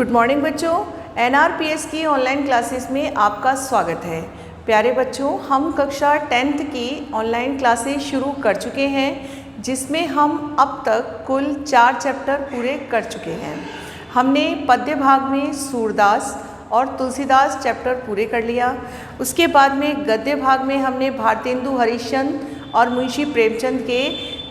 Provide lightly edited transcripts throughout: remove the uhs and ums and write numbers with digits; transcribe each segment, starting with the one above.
Good morning बच्चों, एनआरपीएस की online classes में आपका स्वागत है। प्यारे बच्चों, हम कक्षा 10th की ऑनलाइन क्लासेस शुरू कर चुके हैं, जिसमें हम अब तक कुल 4 चैप्टर पूरे कर चुके हैं। हमने पद्य भाग में सूरदास और तुलसीदास चैप्टर पूरे कर लिया। उसके बाद में गद्य भाग में हमने भारतेंदु हरिश्चंद्र और मुंशी प्रेमचंद के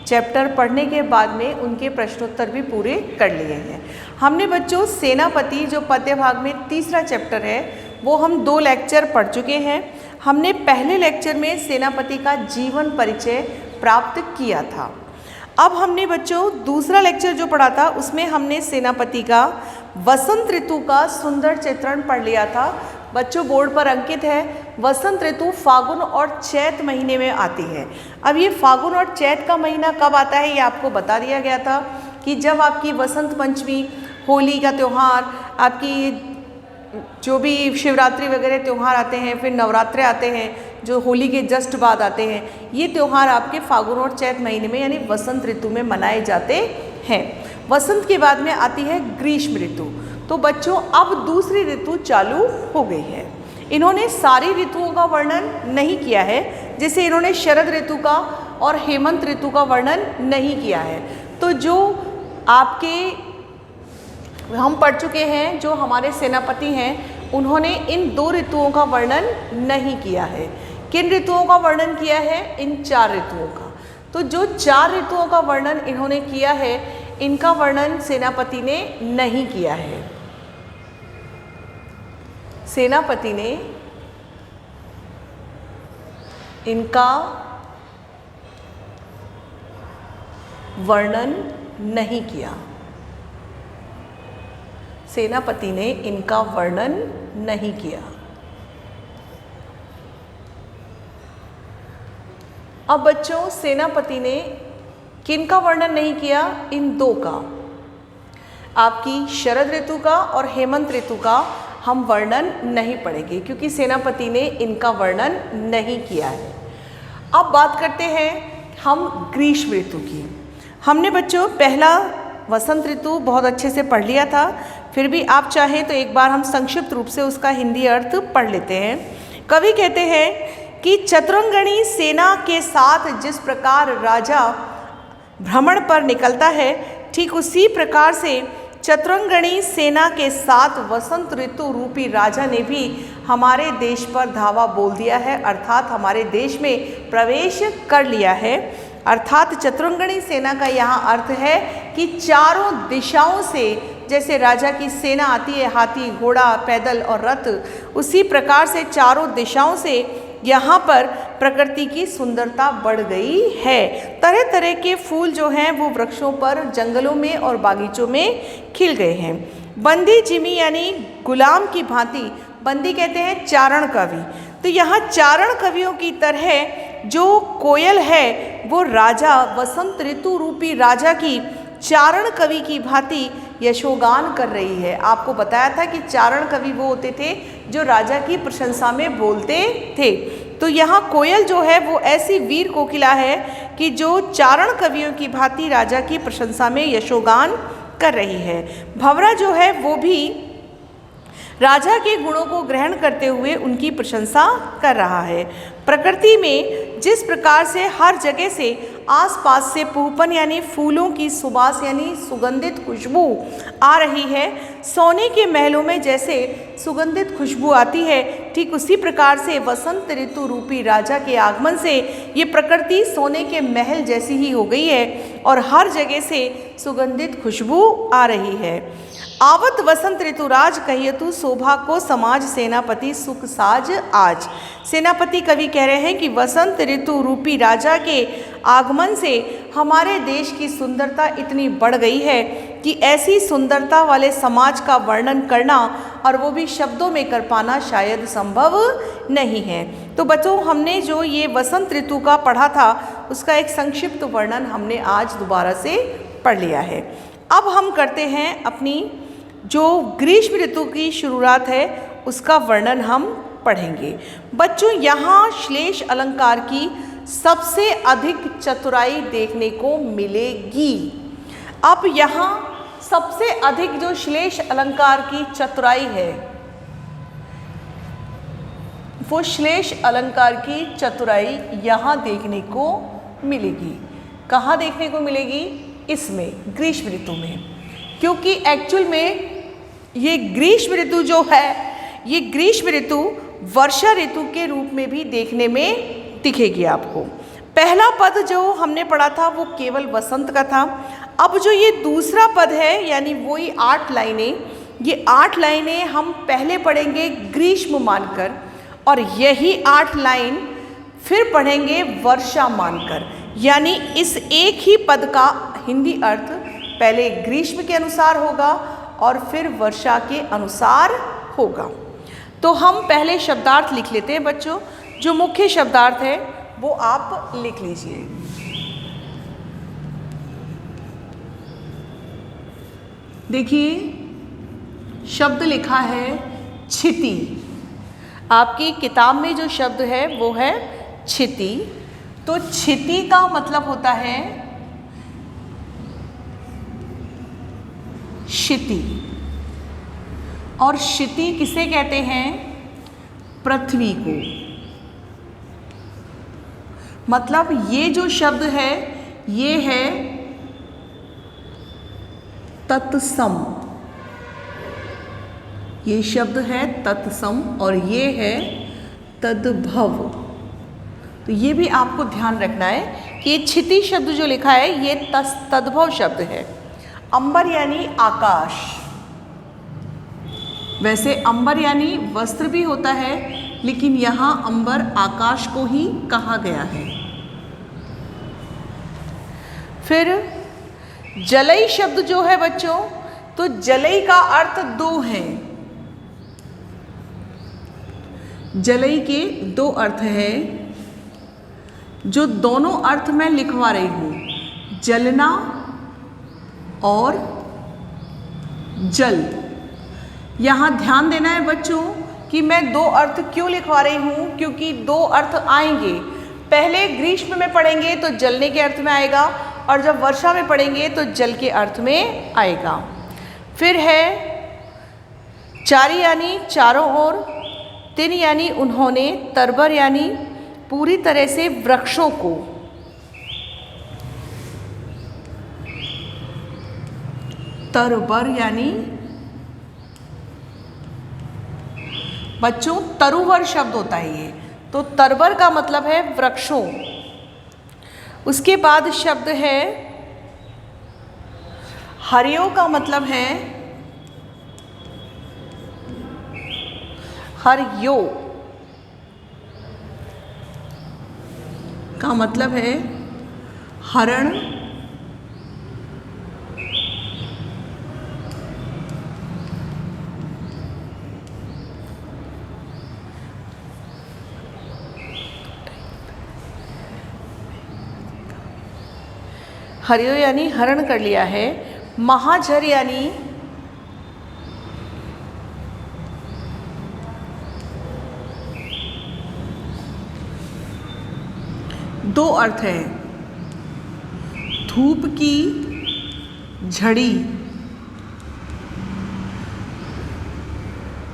चैप्टर पढ़ने के बाद में उनके प्रश्नोत्तर भी पूरे कर लिए हैं। हमने बच्चों सेनापति, जो पद्य भाग में तीसरा चैप्टर है, वो हम 2 लेक्चर पढ़ चुके हैं। हमने पहले लेक्चर में सेनापति का जीवन परिचय प्राप्त किया था। अब हमने बच्चों दूसरा लेक्चर जो पढ़ा था, उसमें हमने सेनापति का वसंत ऋतु का सुंदर चित्रण पढ़ लिया था। बच्चों बोर्ड पर अंकित है, वसंत ऋतु फागुन और चैत महीने में आती है। अब ये फागुन और चैत का महीना कब आता है, ये आपको बता दिया गया था कि जब आपकी वसंत पंचमी, होली का त्यौहार, आपकी जो भी शिवरात्रि वगैरह त्यौहार आते हैं, फिर नवरात्रे आते हैं जो होली के जस्ट बाद आते हैं, ये त्यौहार आपके फागुन और चैत महीने में यानी वसंत ऋतु में मनाए जाते हैं। वसंत के बाद में आती है ग्रीष्म ऋतु। तो बच्चों अब दूसरी ऋतु चालू हो गई है। इन्होंने सारी ऋतुओं का वर्णन नहीं किया है, जैसे इन्होंने शरद ऋतु का और हेमंत ऋतु का वर्णन नहीं किया है। तो जो आपके हम पढ़ चुके हैं, जो हमारे सेनापति हैं, उन्होंने इन 2 ऋतुओं का वर्णन नहीं किया है। किन ऋतुओं का वर्णन किया है? इन 4 ऋतुओं का। तो जो 4 ऋतुओं का वर्णन इन्होंने किया है, इनका वर्णन सेनापति ने नहीं किया है। सेनापति ने इनका वर्णन नहीं किया। सेनापति ने इनका वर्णन नहीं किया। अब बच्चों सेनापति ने किनका वर्णन नहीं किया? इन 2 का, आपकी शरद ऋतु का और हेमंत ऋतु का हम वर्णन नहीं पढ़ेंगे, क्योंकि सेनापति ने इनका वर्णन नहीं किया है। अब बात करते हैं हम ग्रीष्म ऋतु की। हमने बच्चों पहला वसंत ऋतु बहुत अच्छे से पढ़ लिया था, फिर भी आप चाहें तो एक बार हम संक्षिप्त रूप से उसका हिंदी अर्थ पढ़ लेते हैं। कवि कहते हैं कि चतुरंगणी सेना के साथ जिस प्रकार राजा भ्रमण पर निकलता है, ठीक उसी प्रकार से चतुरंगणी सेना के साथ वसंत ऋतु रूपी राजा ने भी हमारे देश पर धावा बोल दिया है, अर्थात हमारे देश में प्रवेश कर लिया है। अर्थात चतुरंगणी सेना का यहाँ अर्थ है कि चारों दिशाओं से जैसे राजा की सेना आती है, हाथी, घोड़ा, पैदल और रथ, उसी प्रकार से चारों दिशाओं से यहाँ पर प्रकृति की सुंदरता बढ़ गई है। तरह तरह के फूल जो हैं वो वृक्षों पर, जंगलों में और बागीचों में खिल गए हैं। बंदी जिमी यानी गुलाम की भांति, बंदी कहते हैं चारण कवि, तो यहाँ चारण कवियों की तरह जो कोयल है वो राजा वसंत ऋतु रूपी राजा की चारण कवि की भांति यशोगान कर रही है। आपको बताया था कि चारण कवि वो होते थे जो राजा की प्रशंसा में बोलते थे। तो यहाँ कोयल जो है वो ऐसी वीर कोकिला है कि जो चारण कवियों की भांति राजा की प्रशंसा में यशोगान कर रही है। भंवरा जो है वो भी राजा के गुणों को ग्रहण करते हुए उनकी प्रशंसा कर रहा है। प्रकृति में जिस प्रकार से हर जगह से आसपास से पूपन यानी फूलों की सुबास यानी सुगंधित खुशबू आ रही है, सोने के महलों में जैसे सुगंधित खुशबू आती है, ठीक उसी प्रकार से वसंत ऋतु रूपी राजा के आगमन से ये प्रकृति सोने के महल जैसी ही हो गई है और हर जगह से सुगंधित खुशबू आ रही है। आवत वसंत ऋतुराज कहियतु शोभा को समाज सेनापति सुख साज आज। सेनापति कवि कह रहे हैं कि वसंत ऋतु रूपी राजा के आगमन से हमारे देश की सुंदरता इतनी बढ़ गई है कि ऐसी सुंदरता वाले समाज का वर्णन करना और वो भी शब्दों में कर पाना शायद संभव नहीं है। तो बच्चों हमने जो ये वसंत ऋतु का पढ़ा था, उसका एक संक्षिप्त वर्णन हमने आज दोबारा से पढ़ लिया है। अब हम करते हैं अपनी जो ग्रीष्म ऋतु की शुरुआत है उसका वर्णन हम पढ़ेंगे। बच्चों यहाँ श्लेष अलंकार की सबसे अधिक चतुराई देखने को मिलेगी। अब यहाँ सबसे अधिक जो श्लेष अलंकार की चतुराई है, वो श्लेष अलंकार की चतुराई यहाँ देखने को मिलेगी। कहाँ देखने को मिलेगी? इसमें, ग्रीष्म ऋतु में। क्योंकि एक्चुअल में ये ग्रीष्म ऋतु जो है, ये ग्रीष्म ऋतु वर्षा ऋतु के रूप में भी देखने में दिखेगी आपको। पहला पद जो हमने पढ़ा था वो केवल वसंत का था। अब जो ये दूसरा पद है, यानी वही 8 लाइनें, ये 8 लाइनें हम पहले पढ़ेंगे ग्रीष्म मानकर, और यही 8 लाइन फिर पढ़ेंगे वर्षा मानकर। यानी इस एक ही पद का हिंदी अर्थ पहले ग्रीष्म के अनुसार होगा और फिर वर्षा के अनुसार होगा। तो हम पहले शब्दार्थ लिख लेते हैं बच्चों। जो मुख्य शब्दार्थ है वो आप लिख लीजिए। देखिए, शब्द लिखा है क्षिति। आपकी किताब में जो शब्द है वो है क्षिति। तो क्षिति का मतलब होता है क्षिति, और क्षिति किसे कहते हैं? पृथ्वी को। मतलब ये जो शब्द है ये है तत्सम, ये शब्द है तत्सम, और ये है तद्भव। तो ये भी आपको ध्यान रखना है कि ये क्षिति शब्द जो लिखा है ये तद्भव शब्द है। अंबर यानी आकाश। वैसे अंबर यानी वस्त्र भी होता है, लेकिन यहाँ अंबर आकाश को ही कहा गया है। फिर जलई शब्द जो है बच्चों, तो जलई का अर्थ 2 है। जलई के 2 अर्थ है, जो दोनों अर्थ मैं लिखवा रही हूँ, जलना और जल। यहाँ ध्यान देना है बच्चों कि मैं 2 अर्थ क्यों लिखवा रही हूँ, क्योंकि 2 अर्थ आएंगे। पहले ग्रीष्म में पढ़ेंगे तो जलने के अर्थ में आएगा, और जब वर्षा में पढ़ेंगे तो जल के अर्थ में आएगा। फिर है चारि यानी चारों ओर, तिन यानी उन्होंने, तरबर यानी पूरी तरह से वृक्षों को, तरबर यानी बच्चों तरुवर शब्द होता है ये, तो तरबर का मतलब है वृक्षों। उसके बाद शब्द है हरियो का मतलब है हरियो का मतलब है हरण। हरियो यानी हरण कर लिया है। महाझर यानी दो अर्थ है, धूप की झड़ी,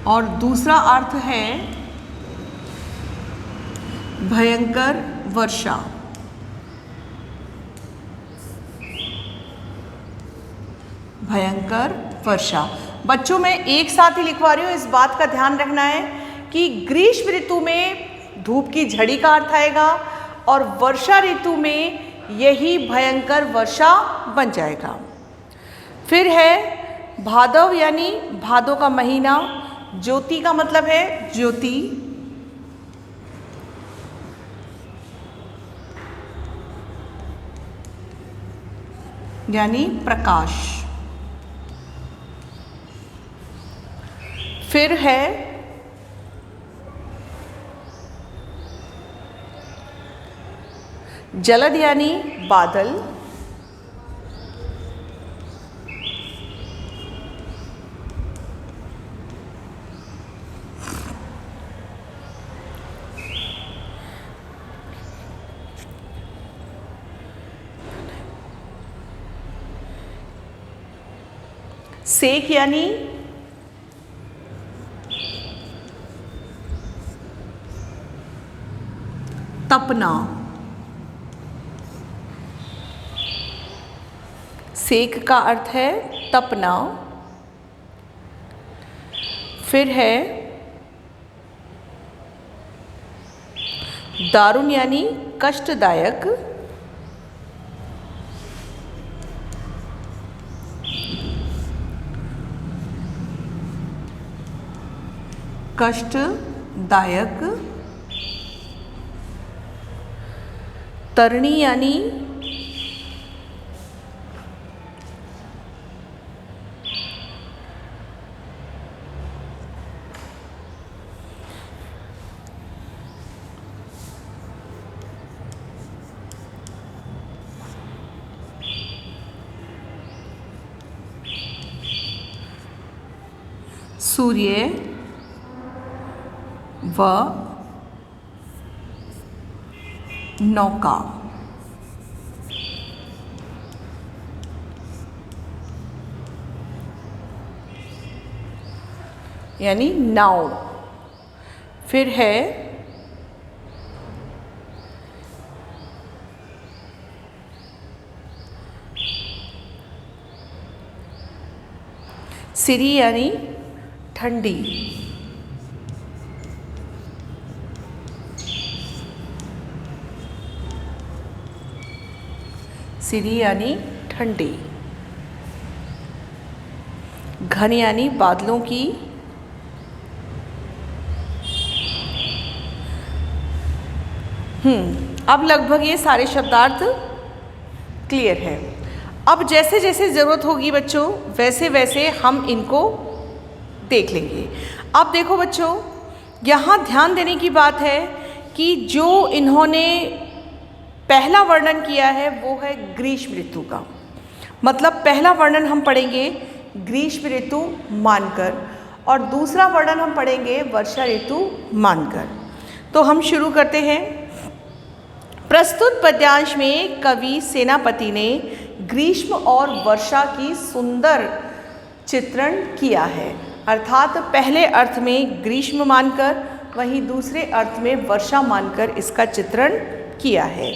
और दूसरा अर्थ है भयंकर वर्षा। भयंकर वर्षा। बच्चों मैं एक साथ ही लिखवा रही हूँ, इस बात का ध्यान रखना है कि ग्रीष्म ऋतु में धूप की झड़ी का अर्थ आएगा और वर्षा ऋतु में यही भयंकर वर्षा बन जाएगा। फिर है भादव यानी भादो का महीना, ज्योति का मतलब है ज्योति, यानी प्रकाश। फिर है जलद यानी बादल, सेक यानी तपना, सेक का अर्थ है तपना। फिर है दारुण यानी कष्टदायक, कष्टदायक। तरणी यानी सूर्य व नौका। यानी नाव। फिर है सिरी यानी ठंडी, सिरी यानी ठंडी। घन यानी बादलों की, अब लगभग ये सारे शब्दार्थ क्लियर है। अब जैसे जैसे ज़रूरत होगी बच्चों वैसे वैसे हम इनको देख लेंगे। अब देखो बच्चों, यहाँ ध्यान देने की बात है कि जो इन्होंने पहला वर्णन किया है वो है ग्रीष्म ऋतु का। मतलब पहला वर्णन हम पढ़ेंगे ग्रीष्म ऋतु मानकर और दूसरा वर्णन हम पढ़ेंगे वर्षा ऋतु मानकर। तो हम शुरू करते हैं। प्रस्तुत पद्यांश में कवि सेनापति ने ग्रीष्म और वर्षा की सुंदर चित्रण किया है। अर्थात पहले अर्थ में ग्रीष्म मानकर वहीं दूसरे अर्थ में वर्षा मानकर इसका चित्रण किया है।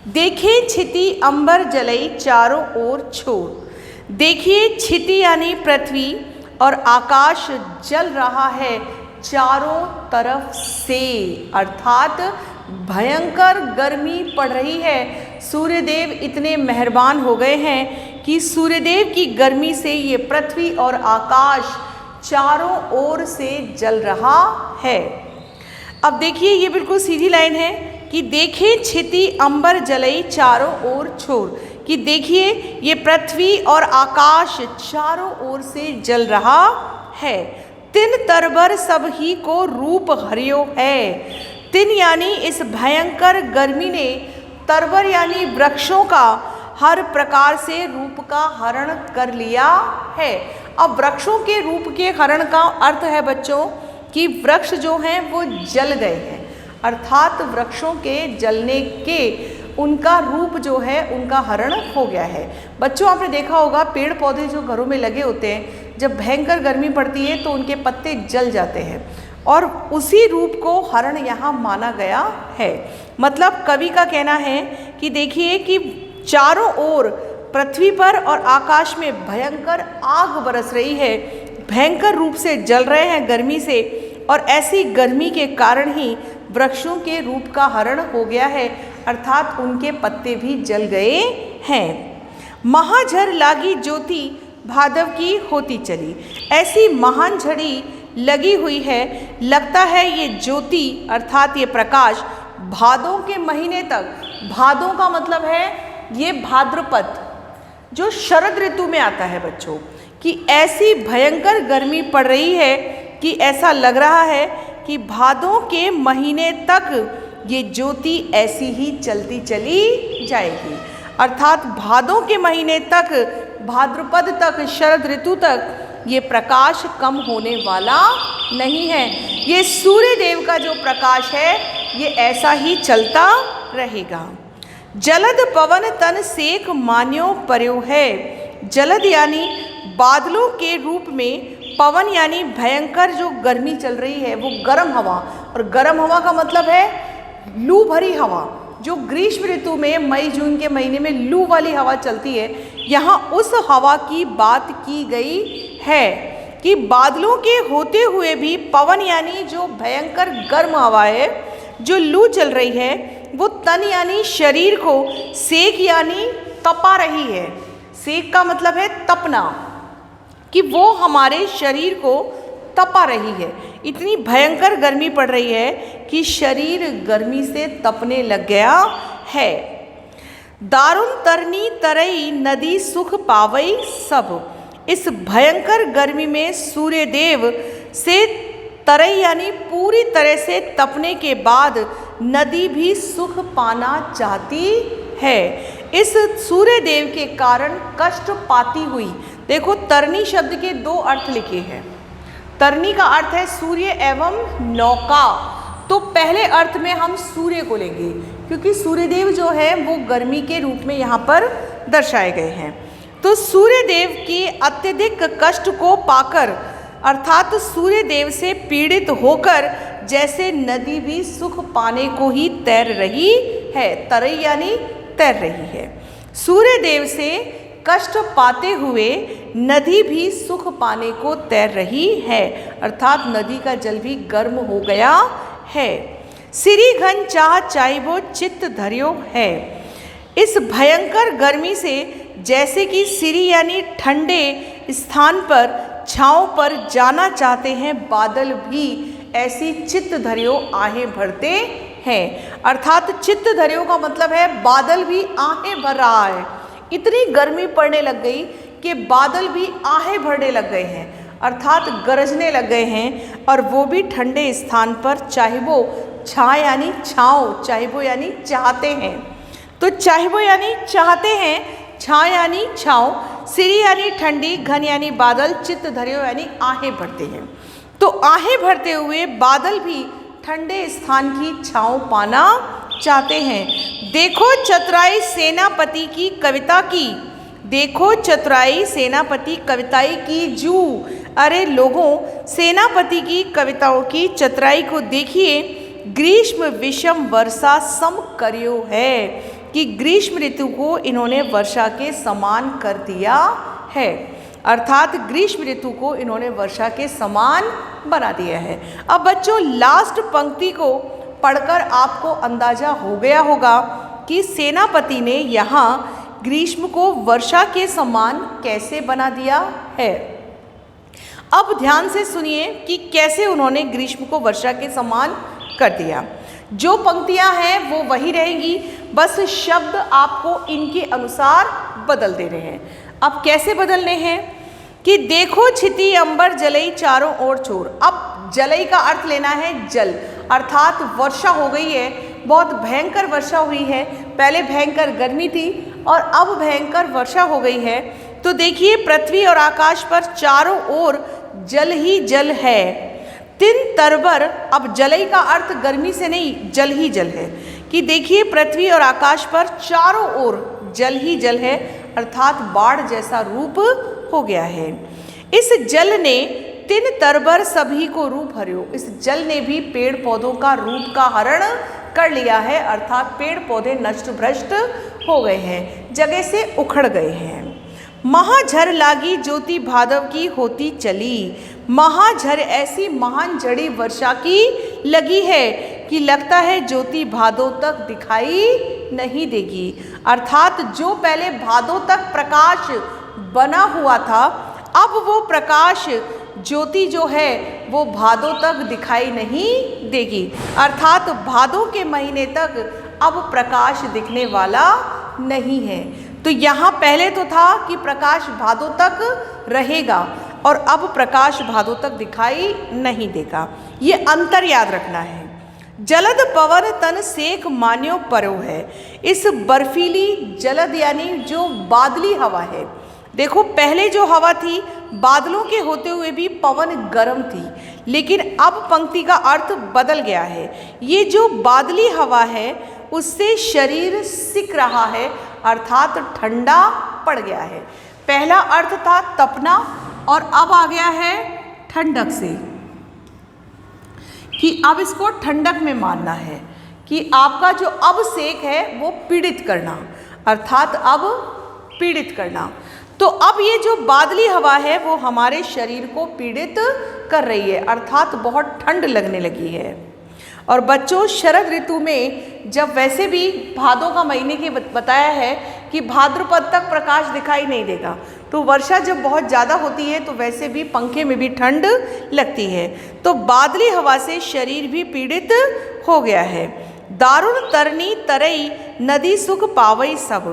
देखिए छिति अंबर जलई चारों ओर छोर। देखिए छिति यानी पृथ्वी और आकाश जल रहा है चारों तरफ से, अर्थात भयंकर गर्मी पड़ रही है। सूर्यदेव इतने मेहरबान हो गए हैं कि सूर्यदेव की गर्मी से ये पृथ्वी और आकाश चारों ओर से जल रहा है। अब देखिए ये बिल्कुल सीधी लाइन है कि देखे छिति अंबर जलई चारों ओर छोर, कि देखिए ये पृथ्वी और आकाश चारों ओर से जल रहा है। तिन तरबर सब ही को रूप हरियो है। तिन यानी इस भयंकर गर्मी ने, तरबर यानी वृक्षों का हर प्रकार से रूप का हरण कर लिया है। अब वृक्षों के रूप के हरण का अर्थ है बच्चों कि वृक्ष जो हैं वो जल गए हैं, अर्थात वृक्षों के जलने के उनका रूप जो है उनका हरण हो गया है। बच्चों आपने देखा होगा पेड़ पौधे जो घरों में लगे होते हैं, जब भयंकर गर्मी पड़ती है तो उनके पत्ते जल जाते हैं और उसी रूप को हरण यहाँ माना गया है। मतलब कवि का कहना है कि देखिए कि चारों ओर पृथ्वी पर और आकाश में भयंकर आग बरस रही है, भयंकर रूप से जल रहे हैं गर्मी से, और ऐसी गर्मी के कारण ही वृक्षों के रूप का हरण हो गया है, अर्थात उनके पत्ते भी जल गए हैं। महाझर लागी ज्योति भादव की होती चली। ऐसी महान झड़ी लगी हुई है, लगता है ये ज्योति अर्थात ये प्रकाश भादों के महीने तक, भादों का मतलब है ये भाद्रपद जो शरद ऋतु में आता है बच्चों, कि ऐसी भयंकर गर्मी पड़ रही है कि ऐसा लग रहा है कि भादों के महीने तक ये ज्योति ऐसी ही चलती चली जाएगी। अर्थात भादों के महीने तक, भाद्रपद तक, शरद ऋतु तक ये प्रकाश कम होने वाला नहीं है। ये सूर्य देव का जो प्रकाश है ये ऐसा ही चलता रहेगा। जलद पवन तन सेक मान्यो पर्यो है। जलद यानी बादलों के रूप में पवन यानी भयंकर जो गर्मी चल रही है वो गर्म हवा, और गर्म हवा का मतलब है लू भरी हवा, जो ग्रीष्म ऋतु में मई जून के महीने में लू वाली हवा चलती है, यहाँ उस हवा की बात की गई है कि बादलों के होते हुए भी पवन यानी जो भयंकर गर्म हवा है, जो लू चल रही है, वो तन यानी शरीर को सेक यानी तपा रही है। सेक का मतलब है तपना, कि वो हमारे शरीर को तपा रही है। इतनी भयंकर गर्मी पड़ रही है कि शरीर गर्मी से तपने लग गया है। दारुण तरनी तरई नदी सुख पावई सब। इस भयंकर गर्मी में सूर्य देव से तरई यानी पूरी तरह से तपने के बाद नदी भी सुख पाना चाहती है। इस सूर्य देव के कारण कष्ट पाती हुई, देखो तरनी शब्द के दो अर्थ लिखे हैं। तरनी का अर्थ है सूर्य एवं नौका, तो पहले अर्थ में हम सूर्य को लेंगे, क्योंकि सूर्यदेव जो है वो गर्मी के रूप में यहाँ पर दर्शाए गए हैं। तो सूर्य देव की अत्यधिक कष्ट को पाकर, अर्थात सूर्य देव से पीड़ित होकर जैसे नदी भी सुख पाने को ही तैर रही है, तरई यानी तैर रही है। सूर्य देव से कष्ट पाते हुए नदी भी सुख पाने को तैर रही है, अर्थात नदी का जल भी गर्म हो गया है। सिरी घन चाह चाइबो चित्त धर्यो है। इस भयंकर गर्मी से जैसे कि सिरी यानी ठंडे स्थान पर छांव पर जाना चाहते हैं बादल भी, ऐसी चित्त धर्यो आहें भरते हैं। अर्थात चित्त धर्यो का मतलब है बादल भी आहें भर रहा है। इतनी गर्मी पड़ने लग गई कि बादल भी आहें भरने लग गए हैं, अर्थात गरजने लग गए हैं, और वो भी ठंडे स्थान पर, चाहिबो छा यानी छाँव, चाहिबो यानी चाहते हैं। तो चाहिबो यानी चाहते हैं, छा यानी छाँव, सिरी यानी ठंडी, घन यानी बादल, चित्त धर्यो यानी आहें भरते हैं। तो आहें भरते हुए बादल भी ठंडे स्थान की छाँव पाना चाहते हैं। देखो चतुराई सेनापति की कविता की, देखो चतुराई सेनापति कविताई की जू। अरे लोगों, सेनापति की कविताओं की चतुराई को देखिए। ग्रीष्म विषम वर्षा सम करियो है, कि ग्रीष्म ऋतु को इन्होंने वर्षा के समान कर दिया है, अर्थात ग्रीष्म ऋतु को इन्होंने वर्षा के समान बना दिया है। अब बच्चों लास्ट पंक्ति को पढ़कर आपको अंदाजा हो गया होगा कि सेनापति ने यहाँ ग्रीष्म को वर्षा के समान कैसे बना दिया है। अब ध्यान से सुनिए कि कैसे उन्होंने ग्रीष्म को वर्षा के समान कर दिया। जो पंक्तियां हैं वो वही रहेंगी, बस शब्द आपको इनके अनुसार बदल देने हैं। अब कैसे बदलने हैं कि देखो छिति अंबर जलई चारों ओर चोर। अब जलई का अर्थ लेना है जल, अर्थात वर्षा हो गई है, बहुत भयंकर वर्षा हुई है। पहले भयंकर गर्मी थी और अब भयंकर वर्षा हो गई है। तो देखिए पृथ्वी और आकाश पर चारों ओर जल ही जल है। तिन तरबर, अब जलई का अर्थ गर्मी से नहीं, जल ही जल है, कि देखिए पृथ्वी और आकाश पर चारों ओर जल ही जल है, अर्थात बाढ़ जैसा रूप हो गया है। इस जल ने तिन तरबर सभी को रूप हर्यो। इस जल ने भी पेड़ पौधों का रूप का हरण कर लिया है, अर्थात पेड़ पौधे नष्ट भ्रष्ट हो गए हैं, जगह से उखड़ गए हैं। महाझर लागी ज्योति भादव की होती चली। महाझर ऐसी महान झड़ी वर्षा की लगी है कि लगता है ज्योति भादों तक दिखाई नहीं देगी, अर्थात जो पहले भादों तक प्रकाश बना हुआ था, अब वो प्रकाश ज्योति जो है वो भादों तक दिखाई नहीं देगी, अर्थात भादों के महीने तक अब प्रकाश दिखने वाला नहीं है। तो यहाँ पहले तो था कि प्रकाश भादों तक रहेगा और अब प्रकाश भादों तक दिखाई नहीं देगा। ये अंतर याद रखना है। जलद पवन तन सेक मान्यो परो है। इस बर्फीली जलद यानी जो बादली हवा है, देखो पहले जो हवा थी बादलों के होते हुए भी पवन गर्म थी, लेकिन अब पंक्ति का अर्थ बदल गया है। ये जो बादली हवा है उससे शरीर सिक रहा है, अर्थात ठंडा पड़ गया है। पहला अर्थ था तपना और अब आ गया है ठंडक से, कि अब इसको ठंडक में मानना है कि आपका जो अब सेक है वो पीड़ित करना, अर्थात अब पीड़ित करना। तो अब ये जो बादली हवा है वो हमारे शरीर को पीड़ित कर रही है, अर्थात बहुत ठंड लगने लगी है। और बच्चों, शरद ऋतु में जब वैसे भी भादों का महीने की बताया है कि भाद्रपद तक प्रकाश दिखाई नहीं देगा, तो वर्षा जब बहुत ज़्यादा होती है तो वैसे भी पंखे में भी ठंड लगती है। तो बादली हवा से शरीर भी पीड़ित हो गया है। दारुण तरनी तरई नदी सुख पावई सब,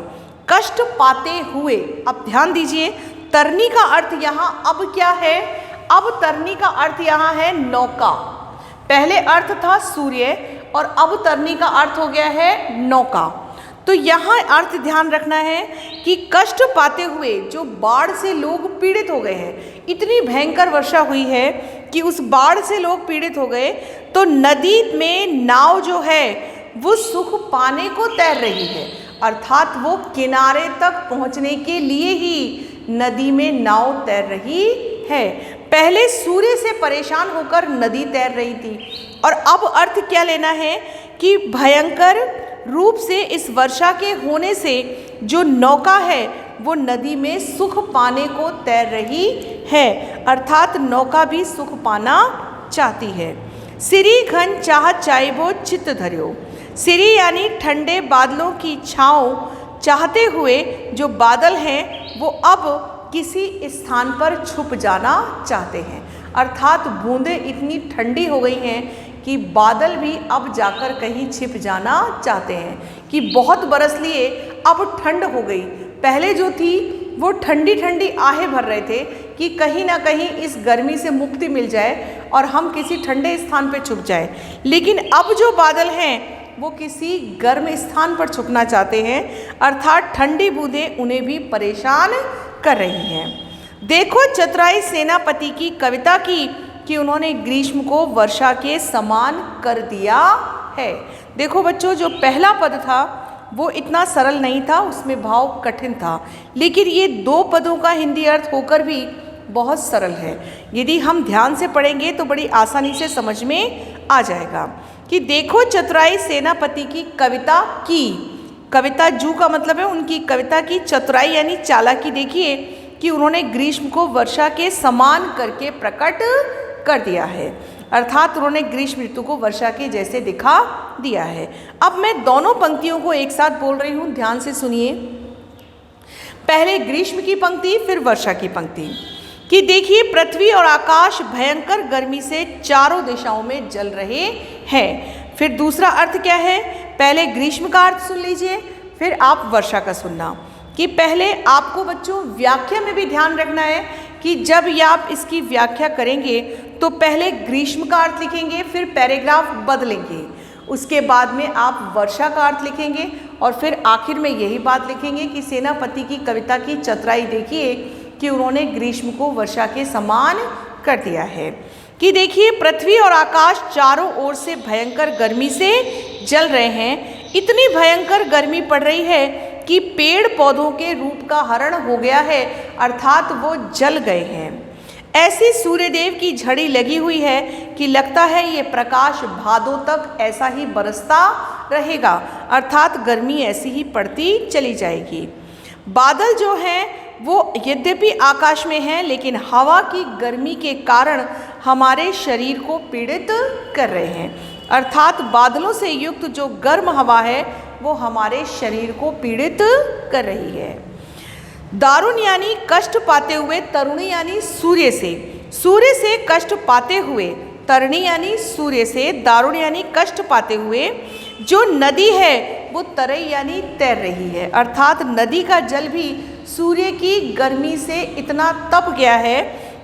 कष्ट पाते हुए। अब ध्यान दीजिए, तरनी का अर्थ यहाँ अब क्या है? अब तरनी का अर्थ यहाँ है नौका। पहले अर्थ था सूर्य और अब तरनी का अर्थ हो गया है नौका। तो यहाँ अर्थ ध्यान रखना है कि कष्ट पाते हुए, जो बाढ़ से लोग पीड़ित हो गए हैं, इतनी भयंकर वर्षा हुई है कि उस बाढ़ से लोग पीड़ित हो गए, तो नदी में नाव जो है वो सुख पाने को तैर रही है, अर्थात वो किनारे तक पहुँचने के लिए ही नदी में नाव तैर रही है। पहले सूर्य से परेशान होकर नदी तैर रही थी, और अब अर्थ क्या लेना है कि भयंकर रूप से इस वर्षा के होने से जो नौका है वो नदी में सुख पाने को तैर रही है, अर्थात नौका भी सुख पाना चाहती है। सिरी घन चाह चाइबो चित्त धर्यो, सिरी यानी ठंडे बादलों की छाँव चाहते हुए जो बादल हैं वो अब किसी स्थान पर छुप जाना चाहते हैं, अर्थात बूंदें इतनी ठंडी हो गई हैं कि बादल भी अब जाकर कहीं छिप जाना चाहते हैं कि बहुत बरस लिए, अब ठंड हो गई। पहले जो थी वो ठंडी ठंडी आहें भर रहे थे कि कहीं ना कहीं इस गर्मी से मुक्ति मिल जाए और हम किसी ठंडे स्थान पर छुप जाए, लेकिन अब जो बादल हैं वो किसी गर्म स्थान पर छुपना चाहते हैं, अर्थात ठंडी बूंदें उन्हें भी परेशान कर रही हैं। देखो चतुराई सेनापति की कविता की कि उन्होंने ग्रीष्म को वर्षा के समान कर दिया है। देखो बच्चों, जो पहला पद था वो इतना सरल नहीं था, उसमें भाव कठिन था, लेकिन ये दो पदों का हिंदी अर्थ होकर भी बहुत सरल है। यदि हम ध्यान से पढ़ेंगे तो बड़ी आसानी से समझ में आ जाएगा कि देखो चतुराई सेनापति की कविता की, कविता जू का मतलब है उनकी कविता की, चतुराई यानी चालाकी। देखिए कि उन्होंने ग्रीष्म को वर्षा के समान करके प्रकट कर दिया है, अर्थात उन्होंने ग्रीष्म ऋतु को वर्षा के जैसे दिखा दिया है। अब मैं दोनों पंक्तियों को एक साथ बोल रही हूँ, ध्यान से सुनिए। पहले ग्रीष्म की पंक्ति, फिर वर्षा की पंक्ति। कि देखिए पृथ्वी और आकाश भयंकर गर्मी से चारों दिशाओं में जल रहे हैं। फिर दूसरा अर्थ क्या है? पहले ग्रीष्म का अर्थ सुन लीजिए, फिर आप वर्षा का सुनना। कि पहले आपको बच्चों व्याख्या में भी ध्यान रखना है कि जब ये आप इसकी व्याख्या करेंगे तो पहले ग्रीष्म का अर्थ लिखेंगे, फिर पैराग्राफ बदलेंगे, उसके बाद में आप वर्षा का अर्थ लिखेंगे और फिर आखिर में यही बात लिखेंगे कि सेनापति की कविता की चतुराई देखिए कि उन्होंने ग्रीष्म को वर्षा के समान कर दिया है। कि देखिए पृथ्वी और आकाश चारों ओर से भयंकर गर्मी से जल रहे हैं। इतनी भयंकर गर्मी पड़ रही है कि पेड़ पौधों के रूप का हरण हो गया है, अर्थात वो जल गए हैं। ऐसी सूर्यदेव की झड़ी लगी हुई है कि लगता है ये प्रकाश भादों तक ऐसा ही बरसता रहेगा, अर्थात गर्मी ऐसी ही पड़ती चली जाएगी। बादल जो हैं वो यद्यपि आकाश में हैं, लेकिन हवा की गर्मी के कारण हमारे शरीर को पीड़ित कर रहे हैं, अर्थात बादलों से युक्त जो गर्म हवा है वो हमारे शरीर को पीड़ित कर रही है। दारुण यानी कष्ट पाते हुए, तरुणी यानी सूर्य से कष्ट पाते हुए, तरणी यानी सूर्य से, दारुण यानी कष्ट पाते हुए जो नदी है वो तरई यानी तैर रही है, अर्थात नदी का जल भी सूर्य की गर्मी से इतना तप गया है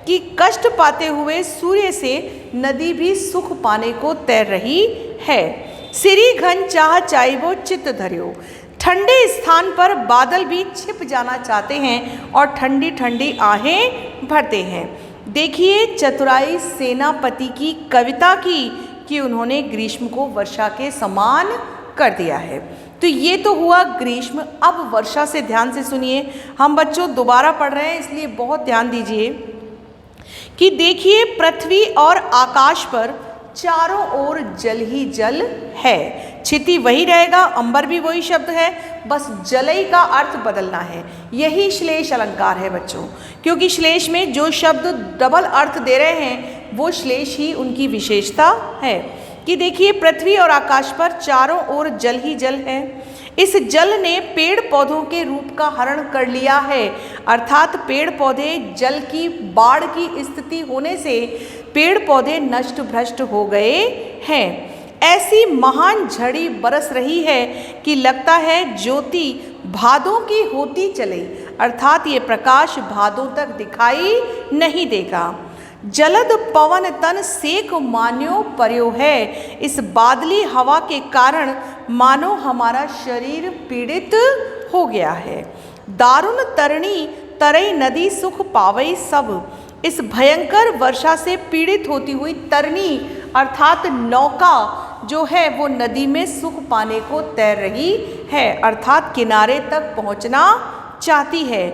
कि कष्ट पाते हुए सूर्य से नदी भी सुख पाने को तैर रही है। सिरी घन चाह चाइबो चित्त धर्यो, ठंडे स्थान पर बादल भी छिप जाना चाहते हैं और ठंडी ठंडी आहें भरते हैं। देखिए चतुराई सेनापति की कविता की कि उन्होंने ग्रीष्म को वर्षा के समान कर दिया है। तो ये तो हुआ ग्रीष्म। अब वर्षा से ध्यान से सुनिए, हम बच्चों दोबारा पढ़ रहे हैं इसलिए बहुत ध्यान दीजिए कि देखिए पृथ्वी और आकाश पर चारों ओर जल ही जल है। क्षिति वही रहेगा, अंबर भी वही शब्द है, बस जलई का अर्थ बदलना है। यही श्लेष अलंकार है बच्चों, क्योंकि श्लेष में जो शब्द डबल अर्थ दे रहे हैं वो श्लेष ही उनकी विशेषता है। कि देखिए पृथ्वी और आकाश पर चारों ओर जल ही जल है। इस जल ने पेड़ पौधों के रूप का हरण कर लिया है, अर्थात पेड़ पौधे जल की बाढ़ की स्थिति होने से पेड़ पौधे नष्ट भ्रष्ट हो गए हैं। ऐसी महान झड़ी बरस रही है कि लगता है ज्योति भादों की होती चले, अर्थात ये प्रकाश भादों तक दिखाई नहीं देगा। जलद पवन तन सेक मान्यो पर्यो है। इस बादली हवा के कारण मानो हमारा शरीर पीड़ित हो गया है। दारुण तरणी तरई नदी सुख पावई सब। इस भयंकर वर्षा से पीड़ित होती हुई तरनी अर्थात नौका जो है वो नदी में सुख पाने को तैर रही है, अर्थात किनारे तक पहुंचना चाहती है।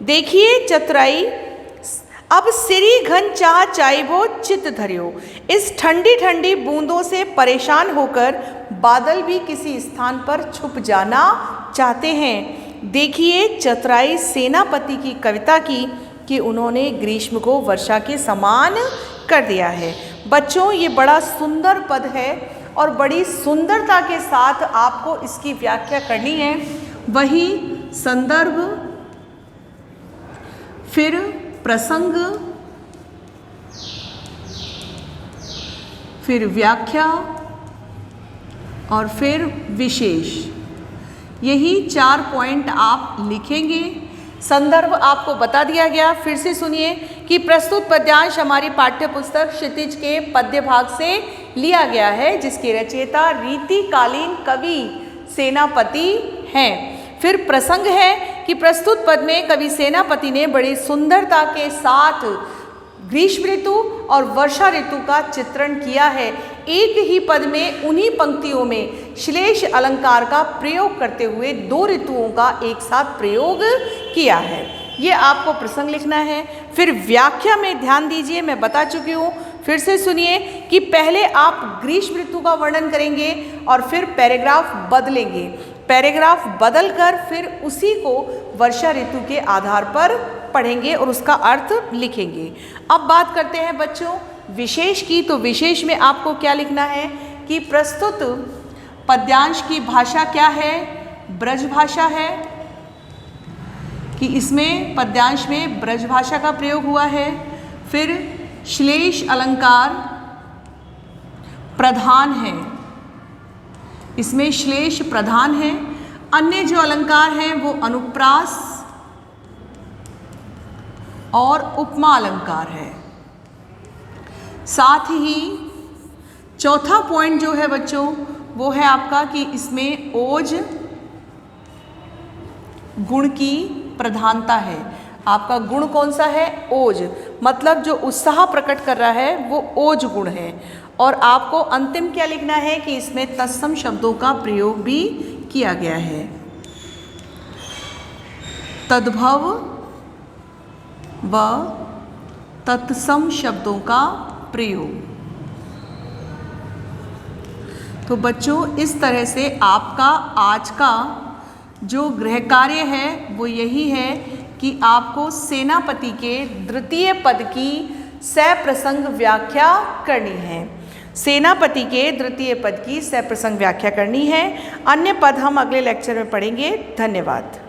देखिए चतुराई अब सिरी घन चाह चाइबो चित धरियो। इस ठंडी ठंडी बूंदों से परेशान होकर बादल भी किसी स्थान पर छुप जाना चाहते हैं। देखिए चतुराई सेनापति की कविता की कि उन्होंने ग्रीष्म को वर्षा के समान कर दिया है। बच्चों ये बड़ा सुंदर पद है और बड़ी सुंदरता के साथ आपको इसकी व्याख्या करनी है। वही संदर्भ, फिर प्रसंग, फिर व्याख्या और फिर विशेष, यही 4 पॉइंट आप लिखेंगे। संदर्भ आपको बता दिया गया, फिर से सुनिए कि प्रस्तुत पद्यांश हमारी पाठ्य पुस्तक क्षितिज के पद्य भाग से लिया गया है, जिसके रचयिता रीतिकालीन कवि सेनापति हैं। फिर प्रसंग है कि प्रस्तुत पद में कवि सेनापति ने बड़ी सुंदरता के साथ ग्रीष्म ऋतु और वर्षा ऋतु का चित्रण किया है। एक ही पद में उन्हीं पंक्तियों में श्लेष अलंकार का प्रयोग करते हुए 2 ऋतुओं का एक साथ प्रयोग किया है। ये आपको प्रसंग लिखना है। फिर व्याख्या में ध्यान दीजिए, मैं बता चुकी हूँ, फिर से सुनिए कि पहले आप ग्रीष्म ऋतु का वर्णन करेंगे और फिर पैराग्राफ बदलेंगे। पैराग्राफ बदलकर फिर उसी को वर्षा ऋतु के आधार पर पढ़ेंगे और उसका अर्थ लिखेंगे। अब बात करते हैं बच्चों विशेष की। तो विशेष में आपको क्या लिखना है कि प्रस्तुत पद्यांश की भाषा क्या है, ब्रज भाषा है, कि इसमें पद्यांश में ब्रज भाषा का प्रयोग हुआ है। फिर श्लेष अलंकार प्रधान है, इसमें श्लेष प्रधान है। अन्य जो अलंकार हैं वो अनुप्रास और उपमा अलंकार है। साथ ही चौथा पॉइंट जो है बच्चों वो है आपका कि इसमें ओज गुण की प्रधानता है। आपका गुण कौन सा है? ओज, मतलब जो उत्साह प्रकट कर रहा है वो ओज गुण है। और आपको अंतिम क्या लिखना है कि इसमें तत्सम शब्दों का प्रयोग भी किया गया है। तद्भव व तत्सम शब्दों का प्रयोग। तो बच्चों इस तरह से आपका आज का जो गृह कार्य है वो यही है कि आपको सेनापति के द्वितीय पद की सप्रसंग व्याख्या करनी है। सेनापति के द्वितीय पद की सप्रसंग व्याख्या करनी है। अन्य पद हम अगले लेक्चर में पढ़ेंगे। धन्यवाद।